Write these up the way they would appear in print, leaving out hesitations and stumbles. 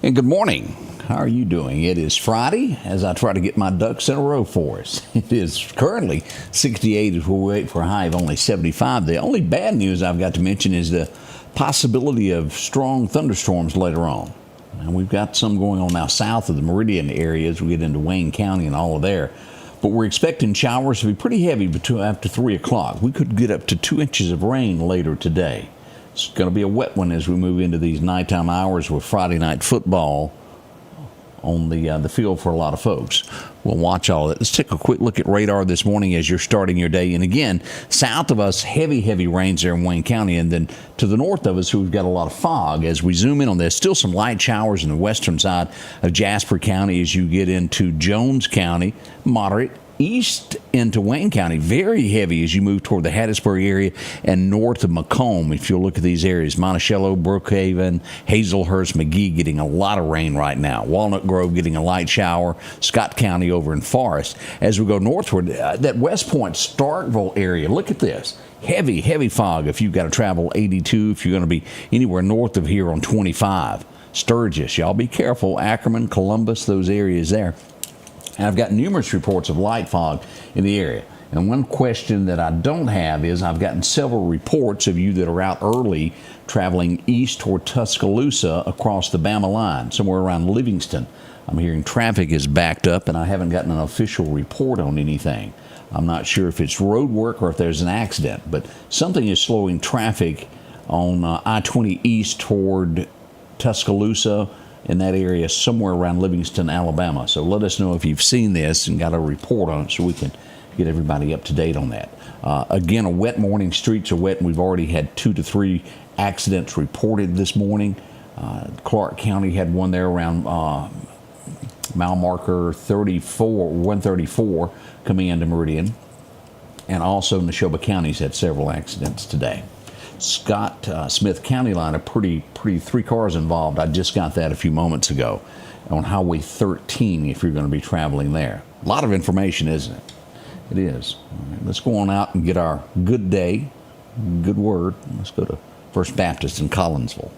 And good morning. How are you doing? It is Friday as I try to get my ducks in a row for us. It is currently 68 as we wait for a high of only 75. The only bad news I've got to mention is the possibility of strong thunderstorms later on. And we've got some going on now south of the Meridian area as we get into Wayne County and all of there. But we're expecting showers to be pretty heavy after 3 o'clock. We could get up to 2 inches of rain later today. It's going to be a wet one as we move into these nighttime hours with Friday night football on the field for a lot of folks. We'll watch all of it. Let's take a quick look at radar this morning as you're starting your day. And again, south of us, heavy rains there in Wayne County. And then to the north of us, we've got a lot of fog. As we zoom in on this, still some light showers in the western side of Jasper County as you get into Jones County, moderate. East into Wayne County, very heavy as you move toward the Hattiesburg area and north of Macomb. If you'll look at these areas, Monticello, Brookhaven, Hazelhurst, McGee getting a lot of rain right now. Walnut Grove getting a light shower. Scott County over in Forest. As we go northward, that West Point, Starkville area, look at this. Heavy fog if you've got to travel 82, if you're going to be anywhere north of here on 25. Sturgis, y'all be careful. Ackerman, Columbus, those areas there. And I've got numerous reports of light fog in the area. And one question that I don't have is I've gotten several reports of you that are out early traveling east toward Tuscaloosa across the Bama line, somewhere around Livingston. I'm hearing traffic is backed up, and I haven't gotten an official report on anything. I'm not sure if it's road work or if there's an accident, but something is slowing traffic on I-20 east toward Tuscaloosa, in that area somewhere around Livingston, Alabama. So let us know if you've seen this and got a report on it so we can get everybody up to date on that. Again, a wet morning. Streets are wet, and we've already had 2 to 3 accidents reported this morning. Clark County had one there around mile marker 134 coming into Meridian. And also Neshoba County's had several accidents today. Scott Smith County line, a pretty 3 cars involved. I just got that a few moments ago on Highway 13 if you're going to be traveling there. A lot of information, isn't it? It is. All right, let's go on out and get our good day, good word. Let's go to First Baptist in Collinsville.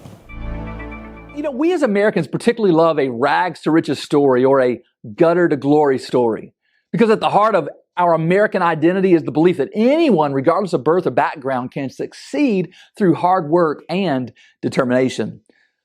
You know, we as Americans particularly love a rags to riches story or a gutter to glory story, because at the heart of our American identity is the belief that anyone, regardless of birth or background, can succeed through hard work and determination.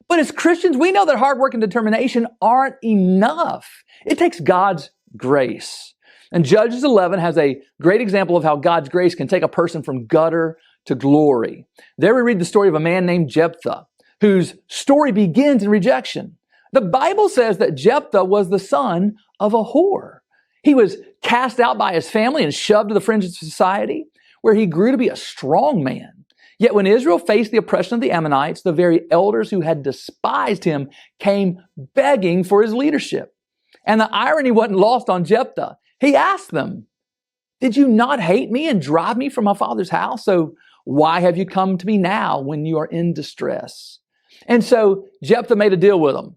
But as Christians, we know that hard work and determination aren't enough. It takes God's grace. And Judges 11 has a great example of how God's grace can take a person from gutter to glory. There we read the story of a man named Jephthah, whose story begins in rejection. The Bible says that Jephthah was the son of a whore. He was cast out by his family and shoved to the fringe of society, where he grew to be a strong man. Yet when Israel faced the oppression of the Ammonites, the very elders who had despised him came begging for his leadership. And the irony wasn't lost on Jephthah. He asked them, "Did you not hate me and drive me from my father's house? So why have you come to me now when you are in distress?" And so Jephthah made a deal with them.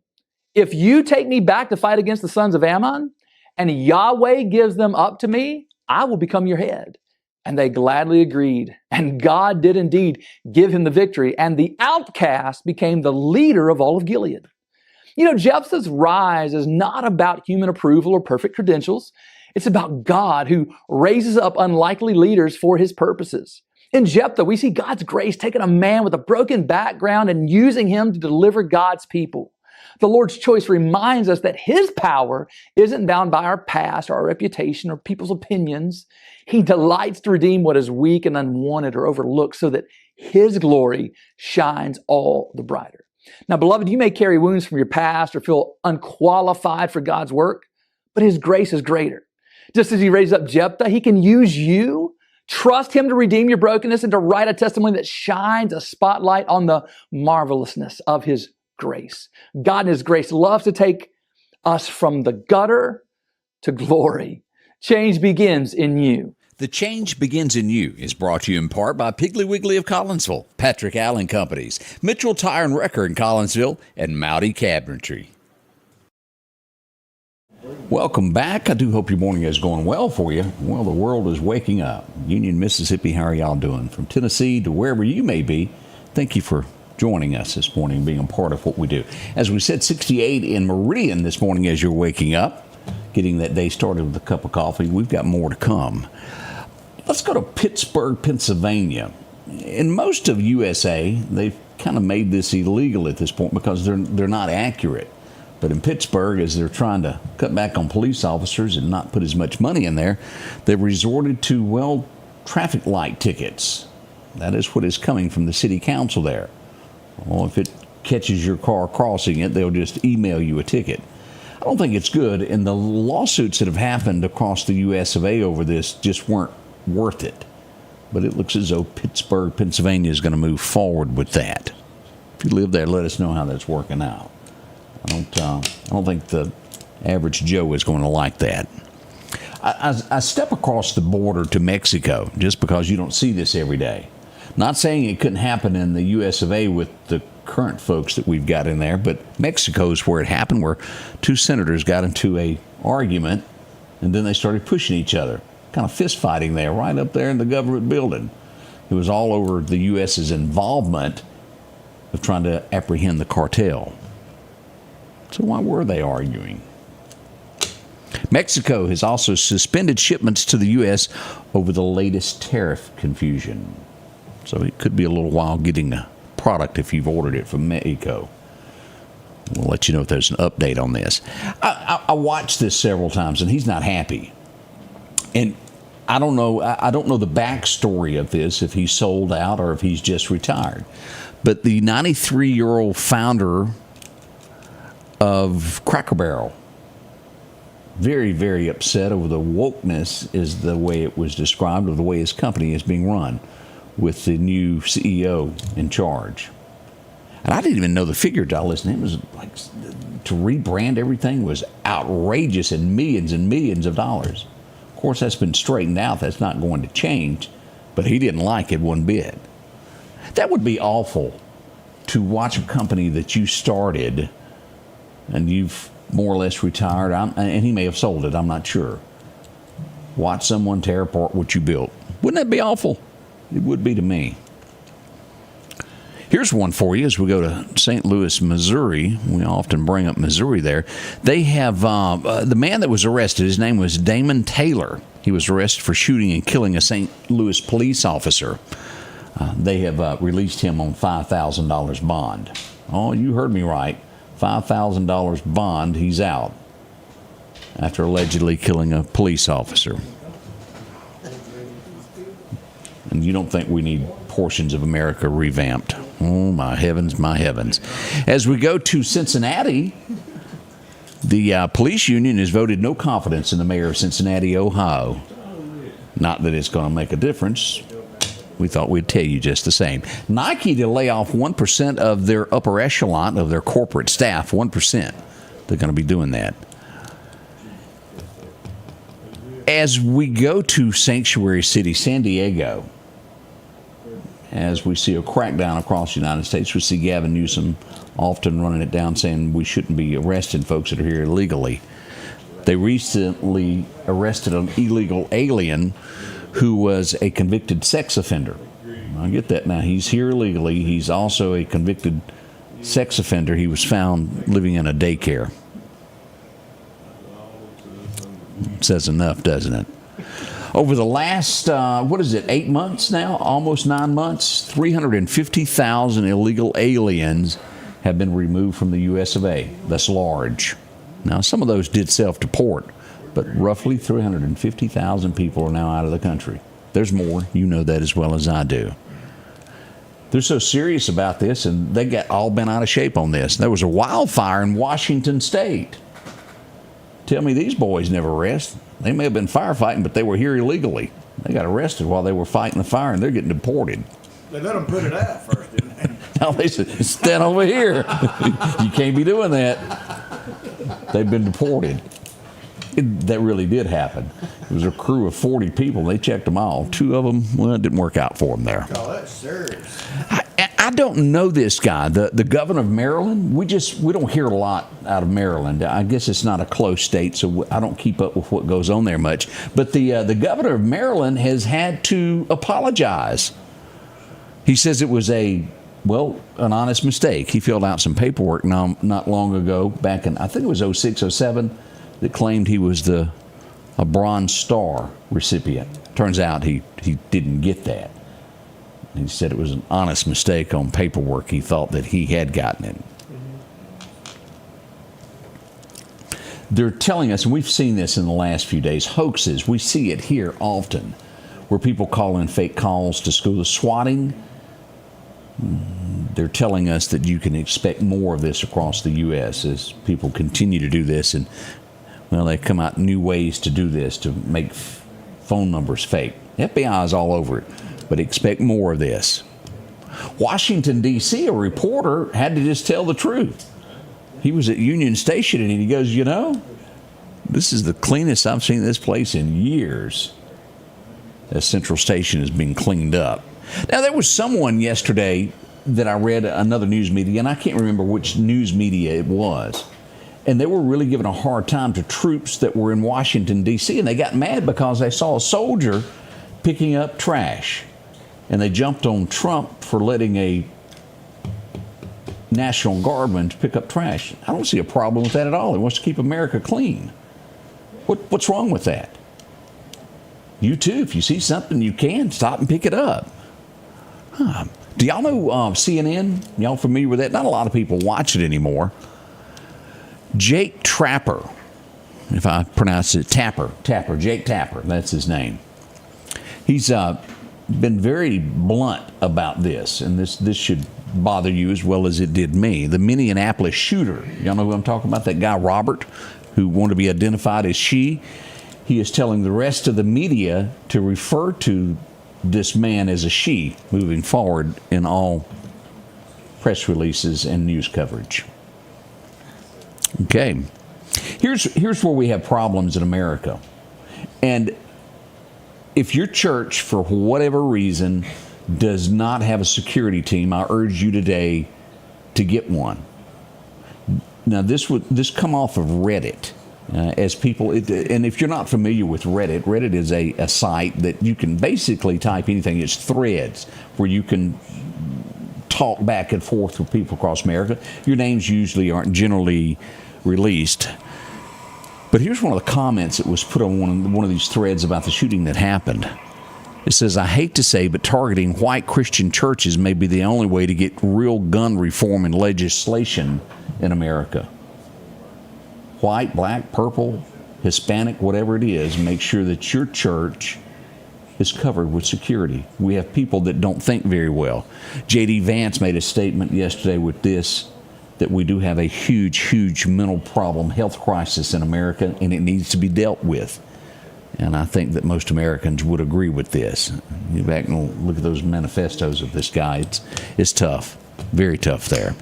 "If you take me back to fight against the sons of Ammon, and Yahweh gives them up to me, I will become your head." And they gladly agreed. And God did indeed give him the victory. And the outcast became the leader of all of Gilead. You know, Jephthah's rise is not about human approval or perfect credentials. It's about God who raises up unlikely leaders for his purposes. In Jephthah, we see God's grace taking a man with a broken background and using him to deliver God's people. The Lord's choice reminds us that his power isn't bound by our past or our reputation or people's opinions. He delights to redeem what is weak and unwanted or overlooked so that his glory shines all the brighter. Now, beloved, you may carry wounds from your past or feel unqualified for God's work, but his grace is greater. Just as he raised up Jephthah, he can use you. Trust him to redeem your brokenness and to write a testimony that shines a spotlight on the marvelousness of his grace. God in his grace loves to take us from the gutter to glory. Change begins in you. The Change Begins in You is brought to you in part by Piggly Wiggly of Collinsville, Patrick Allen Companies, Mitchell Tire and Wrecker in Collinsville, and Mowdy Cabinetry. Welcome back. I do hope your morning is going well for you. Well, the world is waking up. Union, Mississippi, how are y'all doing? From Tennessee to wherever you may be, thank you for joining us this morning, being a part of what we do. As we said, 68 in Meridian this morning as you're waking up, getting that day started with a cup of coffee. We've got more to come. Let's go to Pittsburgh, Pennsylvania. In most of USA, they've kind of made this illegal at this point because they're not accurate. But in Pittsburgh, as they're trying to cut back on police officers and not put as much money in there, they've resorted to, well, traffic light tickets. That is what is coming from the city council there. Well, if it catches your car crossing it, they'll just email you a ticket. I don't think it's good, and the lawsuits that have happened across the US of A over this just weren't worth it. But it looks as though Pittsburgh, Pennsylvania is going to move forward with that. If you live there, let us know how that's working out. I don't think the average Joe is going to like that. I step across the border to Mexico just because you don't see this every day. Not saying it couldn't happen in the US of A with the current folks that we've got in there, but Mexico's where it happened, where two senators got into a argument and then they started pushing each other, kind of fist fighting there, right up there in the government building. It was all over the US's involvement of trying to apprehend the cartel. So why were they arguing? Mexico has also suspended shipments to the U.S. over the latest tariff confusion. So it could be a little while getting a product if you've ordered it from Mexico. We'll let you know if there's an update on this. I watched this several times, and he's not happy. And I don't know the backstory of this, if he's sold out or if he's just retired. But the 93-year-old founder of Cracker Barrel, very, very upset over the wokeness, is the way it was described, of the way his company is being run with the new CEO in charge. And I didn't even know the figure until I listened to him. It was like, to rebrand everything was outrageous and millions of dollars. Of course, that's been straightened out. That's not going to change. But he didn't like it one bit. That would be awful, to watch a company that you started and you've more or less retired, and he may have sold it, I'm not sure. Watch someone tear apart what you built. Wouldn't that be awful? It would be to me. Here's one for you as we go to St. Louis, Missouri. We often bring up Missouri there. They have the man that was arrested, his name was Damon Taylor. He was arrested for shooting and killing a St. Louis police officer. They have released him on $5,000 bond. Oh, you heard me right. $5,000 bond, he's out after allegedly killing a police officer. And you don't think we need portions of America revamped. Oh, my heavens, my heavens. As we go to Cincinnati, the police union has voted no confidence in the mayor of Cincinnati, Ohio. Not that it's going to make a difference. We thought we'd tell you just the same. Nike to lay off 1% of their upper echelon of their corporate staff. 1%. They're going to be doing that. As we go to Sanctuary City, San Diego, as we see a crackdown across the United States, we see Gavin Newsom often running it down, saying we shouldn't be arresting folks that are here illegally. They recently arrested an illegal alien who was a convicted sex offender. I get that now. He's here illegally. He's also a convicted sex offender. He was found living in a daycare. Says enough, doesn't it? Over the last, 8 months now? Almost 9 months? 350,000 illegal aliens have been removed from the US of A. That's large. Now, some of those did self-deport, but roughly 350,000 people are now out of the country. There's more. You know that as well as I do. They're so serious about this, and they got all bent out of shape on this. There was a wildfire in Washington State. Tell me these boys never rest. They may have been firefighting, but they were here illegally. They got arrested while they were fighting the fire, and they're getting deported. They let them put it out first, didn't they? Now they said, stand over here. You can't be doing that. They've been deported. That really did happen. It was a crew of 40 people. They checked them all. 2 of them, well, it didn't work out for them there. Oh, that's serious. I don't know this guy, the governor of Maryland. We don't hear a lot out of Maryland. I guess it's not a close state, so I don't keep up with what goes on there much. But the governor of Maryland has had to apologize. He says it was a Well, an honest mistake. He filled out some paperwork not long ago, back in, I think it was 06, 07, that claimed he was a Bronze Star recipient. Turns out he didn't get that. He said it was an honest mistake on paperwork. He thought that he had gotten it. They're telling us, and we've seen this in the last few days, hoaxes. We see it here often, where people call in fake calls to school. Swatting. They're telling us that you can expect more of this across the U.S. as people continue to do this. And, well, they come out new ways to do this, to make phone numbers fake. FBI is all over it, but expect more of this. Washington, D.C., a reporter had to just tell the truth. He was at Union Station, and he goes, this is the cleanest I've seen this place in years. As Central Station is being cleaned up. Now, there was someone yesterday that I read, another news media, and I can't remember which news media it was, and they were really giving a hard time to troops that were in Washington, D.C., and they got mad because they saw a soldier picking up trash, and they jumped on Trump for letting a National Guardman to pick up trash. I don't see a problem with that at all. He wants to keep America clean. What's wrong with that? You too, if you see something you can, stop and pick it up. Do y'all know CNN? Y'all familiar with that? Not a lot of people watch it anymore. Jake Tapper, if I pronounce it, Jake Tapper, that's his name. He's been very blunt about this, and this should bother you as well as it did me. The Minneapolis shooter, y'all know who I'm talking about? That guy Robert, who wanted to be identified as she. He is telling the rest of the media to refer to this man as a she moving forward in all press releases and news coverage. Okay. Here's where we have problems in America. And if your church, for whatever reason, does not have a security team, I urge you today to get one. Now, this come off of Reddit. As people, and if you're not familiar with Reddit is a site that you can basically type anything. It's threads where you can talk back and forth with people across America. Your names usually aren't generally released. But here's one of the comments that was put on one of these threads about the shooting that happened. It says, I hate to say, but targeting white Christian churches may be the only way to get real gun reform and legislation in America. White, black, purple, Hispanic, whatever it is, make sure that your church is covered with security. We have people that don't think very well. J.D. Vance made a statement yesterday with this, that we do have a huge, huge mental problem, health crisis in America, and it needs to be dealt with. And I think that most Americans would agree with this. You go back and look at those manifestos of this guy. It's tough, very tough there.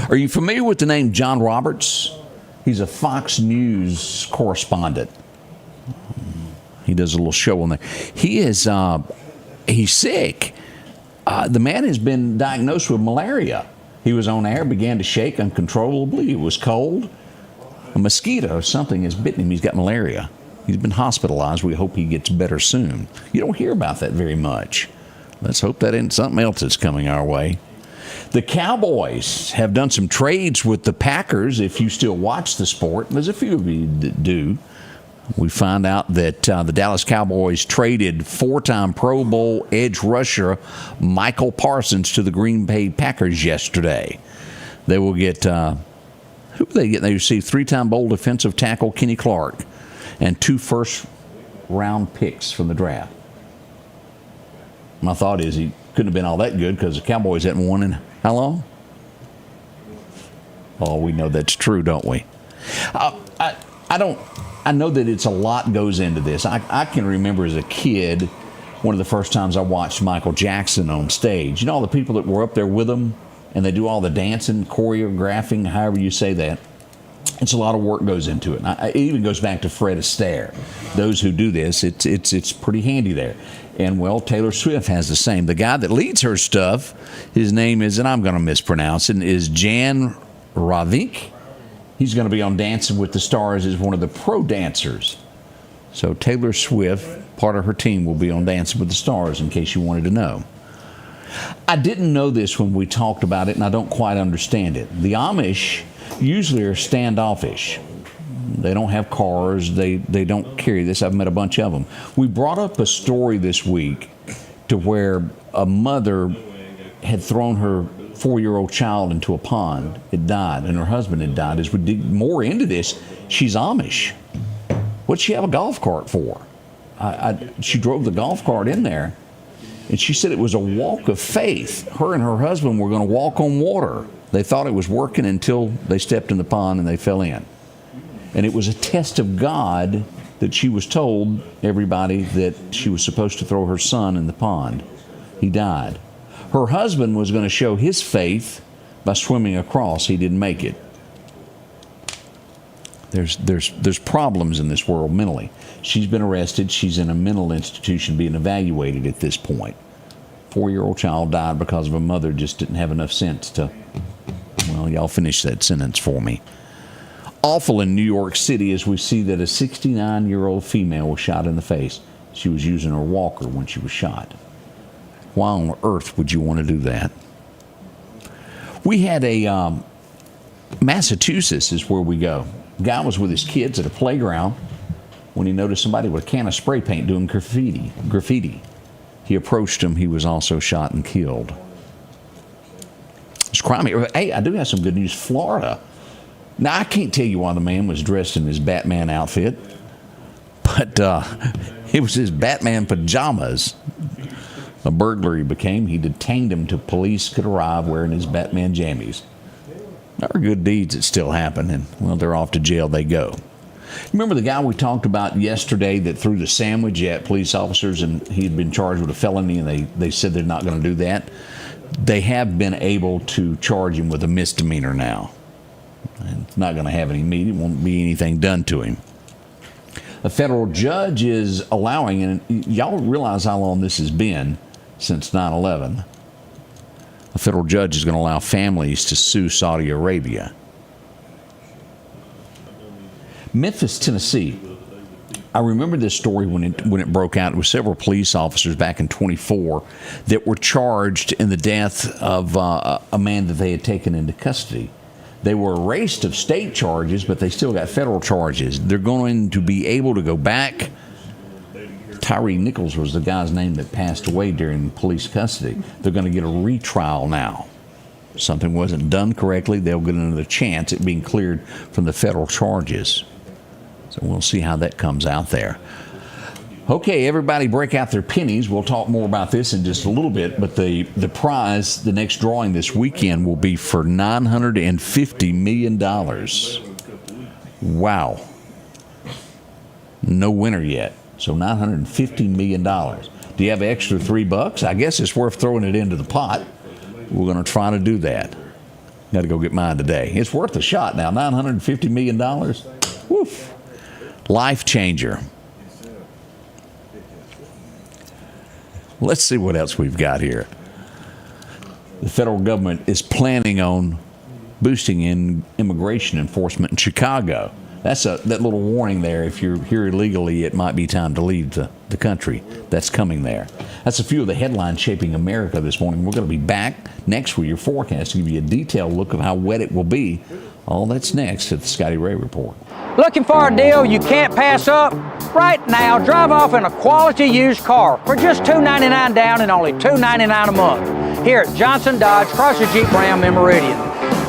Are you familiar with the name John Roberts? He's a Fox News correspondent. He does a little show on there. He's sick. The man has been diagnosed with malaria. He was on air, began to shake uncontrollably. It was cold. A mosquito or something has bitten him. He's got malaria. He's been hospitalized. We hope he gets better soon. You don't hear about that very much. Let's hope that isn't something else that's coming our way. The Cowboys have done some trades with the Packers, if you still watch the sport. There's a few of you that do. We find out that the Dallas Cowboys traded four-time Pro Bowl edge rusher Michael Parsons to the Green Bay Packers yesterday. They will get, who will they get? They received three-time Bowl defensive tackle Kenny Clark and 2 first-round picks from the draft. My thought is he couldn't have been all that good because the Cowboys hadn't won in how long? Oh, we know that's true, don't we? I know that it's a lot goes into this. I can remember as a kid, one of the first times I watched Michael Jackson on stage. You know all the people that were up there with him, and they do all the dancing, choreographing, however you say that. It's a lot of work goes into it. It even goes back to Fred Astaire. Those who do this, it's pretty handy there. And, well, Taylor Swift has the same. The guy that leads her stuff, his name is, and I'm going to mispronounce it, is Jan Ravink. He's going to be on Dancing with the Stars as one of the pro dancers. So Taylor Swift, part of her team, will be on Dancing with the Stars, in case you wanted to know. I didn't know this when we talked about it, and I don't quite understand it. The Amish usually are standoffish. They don't have cars. They don't carry this. I've met a bunch of them. We brought up a story this week to where a mother had thrown her 4-year-old child into a pond. It died, and her husband had died. As we dig more into this, she's Amish. What'd she have a golf cart for? She drove the golf cart in there, and she said it was a walk of faith. Her and her husband were going to walk on water. They thought it was working until they stepped in the pond and they fell in. And it was a test of God that she was told, everybody, that she was supposed to throw her son in the pond. He died. Her husband was going to show his faith by swimming across. He didn't make it. There's problems in this world mentally. She's been arrested. She's in a mental institution being evaluated at this point. 4-year-old child died because of a mother just didn't have enough sense to, well, y'all finish that sentence for me. Awful in New York City as we see that a 69-year-old female was shot in the face. She was using her walker when she was shot. Why on earth would you want to do that? We had a Massachusetts is where we go. Guy was with his kids at a playground when he noticed somebody with a can of spray paint doing graffiti. He approached him. He was also shot and killed. It's crime. Hey, I do have some good news. Florida. Now, I can't tell you why the man was dressed in his Batman outfit, but it was his Batman pajamas. A burglary became. He detained him till police could arrive wearing his Batman jammies. There are good deeds that still happen, and, well, they're off to jail they go. Remember the guy we talked about yesterday that threw the sandwich at police officers, and he had been charged with a felony, and they said they're not going to do that? They have been able to charge him with a misdemeanor now. And it's not going to have any meat. It won't be anything done to him. A federal judge is allowing, and y'all realize how long this has been since 9/11. A federal judge is going to allow families to sue Saudi Arabia. Memphis, Tennessee. I remember this story when it broke out. It was several police officers back in 24 that were charged in the death of a man that they had taken into custody. They were erased of state charges, but they still got federal charges. They're going to be able to go back. Tyree Nichols was the guy's name that passed away during police custody. They're going to get a retrial now. Something wasn't done correctly. They'll get another chance at being cleared from the federal charges. So we'll see how that comes out there. Okay, everybody break out their pennies. We'll talk more about this in just a little bit, but the prize, the next drawing this weekend, will be for $950 million. Wow. No winner yet. So $950 million. Do you have an extra $3? I guess it's worth throwing it into the pot. We're going to try to do that. Got to go get mine today. It's worth a shot now. $950 million. Woof. Life changer. Let's see what else we've got here. The federal government is planning on boosting in immigration enforcement in Chicago. That's that little warning there. If you're here illegally, it might be time to leave the country. That's coming there. That's a few of the headlines shaping America this morning. We're going to be back next with your forecast to give you a detailed look of how wet it will be. All that's next at the Scotty Ray Report. Looking for a deal you can't pass up? Right now, drive off in a quality used car for just $299 down and only $299 a month here at Johnson Dodge Chrysler Jeep Ram in Meridian.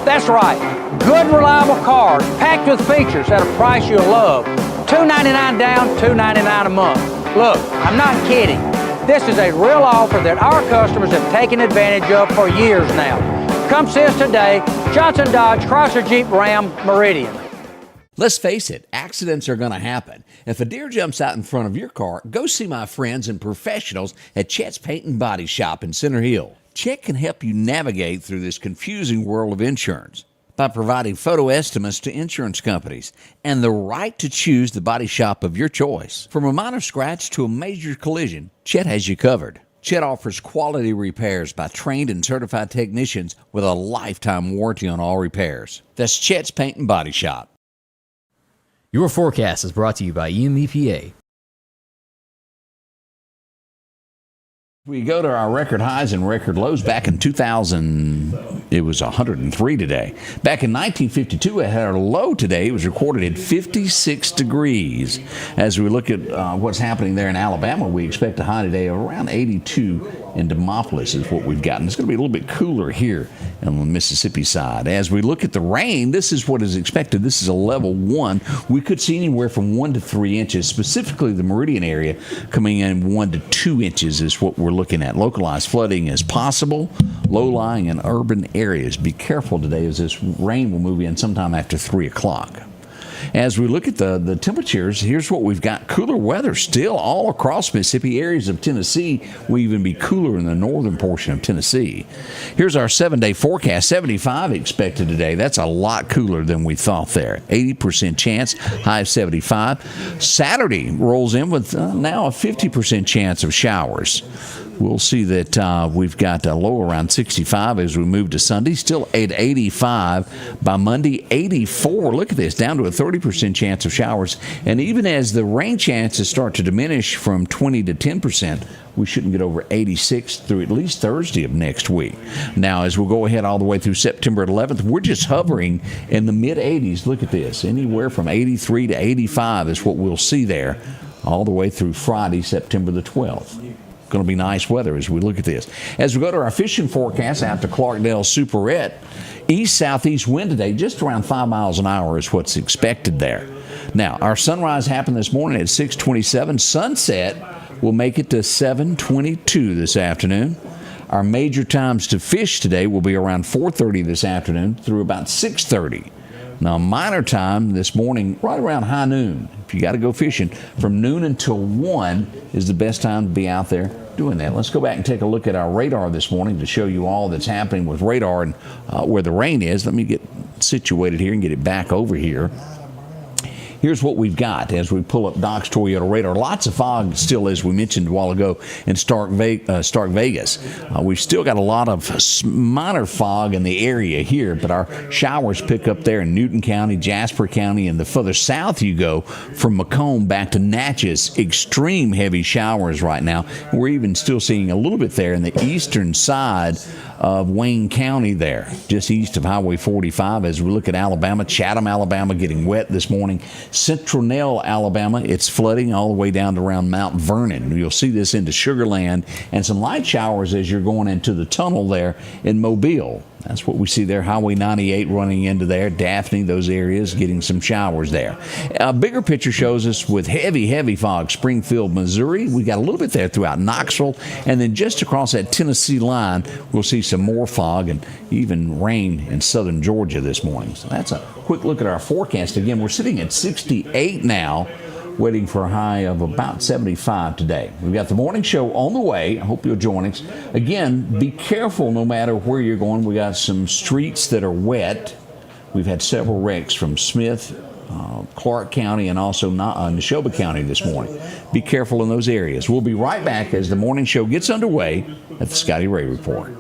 That's right, good reliable cars packed with features at a price you'll love. $299 down, $299 a month. Look, I'm not kidding. This is a real offer that our customers have taken advantage of for years now. Come see us today, Johnson Dodge Chrysler Jeep Ram Meridian. Let's face it, accidents are going to happen. If a deer jumps out in front of your car, go see my friends and professionals at Chet's Paint and Body Shop in Center Hill. Chet can help you navigate through this confusing world of insurance by providing photo estimates to insurance companies and the right to choose the body shop of your choice. From a minor scratch to a major collision, Chet has you covered. Chet offers quality repairs by trained and certified technicians with a lifetime warranty on all repairs. That's Chet's Paint and Body Shop. Your forecast is brought to you by EMEPA. We go to our record highs and record lows. Back in 2000, it was 103 today. Back in 1952, it had a low today. It was recorded at 56 degrees. As we look at what's happening there in Alabama, we expect a high today of around 82 in Demopolis is what we've gotten. It's going to be a little bit cooler here on the Mississippi side. As we look at the rain, this is what is expected. This is a level 1. We could see anywhere from 1 to 3 inches, specifically the Meridian area coming in 1 to 2 inches is what we're looking at. Localized flooding is possible, low-lying and urban areas. Be careful today as this rain will move in sometime after 3 o'clock. As we look at the temperatures, here's what we've got. Cooler weather still all across Mississippi. Areas of Tennessee will even be cooler in the northern portion of Tennessee. Here's our 7-day forecast. 75 expected today. That's a lot cooler than we thought there. 80% chance, high of 75. Saturday rolls in with now a 50% chance of showers. We'll see that we've got a low around 65 as we move to Sunday. Still at 85. By Monday, 84. Look at this, down to a 30% chance of showers. And even as the rain chances start to diminish from 20 to 10%, we shouldn't get over 86 through at least Thursday of next week. Now, as we'll go ahead all the way through September 11th, we're just hovering in the mid-80s. Look at this. Anywhere from 83 to 85 is what we'll see there all the way through Friday, September the 12th. Going to be nice weather as we look at this. As we go to our fishing forecast out to Clarkdale Superette, east-southeast wind today, just around 5 miles an hour is what's expected there. Now, our sunrise happened this morning at 6:27. Sunset will make it to 7:22 this afternoon. Our major times to fish today will be around 4:30 this afternoon through about 6:30. Now, minor time this morning, right around high noon. If you got to go fishing, from noon until 1 is the best time to be out there doing that. Let's go back and take a look at our radar this morning to show you all that's happening with radar and where the rain is. Let me get situated here and get it back over here. Here's what we've got as we pull up Doc's Toyota radar. Lots of fog still, as we mentioned a while ago, in Stark Vegas. We've still got a lot of minor fog in the area here, but our showers pick up there in Newton County, Jasper County, and the further south you go from Macomb back to Natchez, extreme heavy showers right now. We're even still seeing a little bit there in the eastern side of Wayne County there, just east of Highway 45. As we look at Alabama, Chatham, Alabama getting wet this morning. Central Nell, Alabama, it's flooding all the way down to around Mount Vernon. You'll see this into Sugar Land and some light showers as you're going into the tunnel there in Mobile. That's what we see there. Highway 98 running into there. Daphne, those areas, getting some showers there. A bigger picture shows us with heavy, heavy fog. Springfield, Missouri. We got a little bit there throughout Knoxville. And then just across that Tennessee line, we'll see some more fog and even rain in southern Georgia this morning. So that's a quick look at our forecast. Again, we're sitting at 68 now, waiting for a high of about 75 today. We've got the morning show on the way. I hope you'll join us. Again, be careful no matter where you're going. We got some streets that are wet. We've had several wrecks from Smith, Clark County, and also Neshoba County this morning. Be careful in those areas. We'll be right back as the morning show gets underway at the Scotty Ray Report.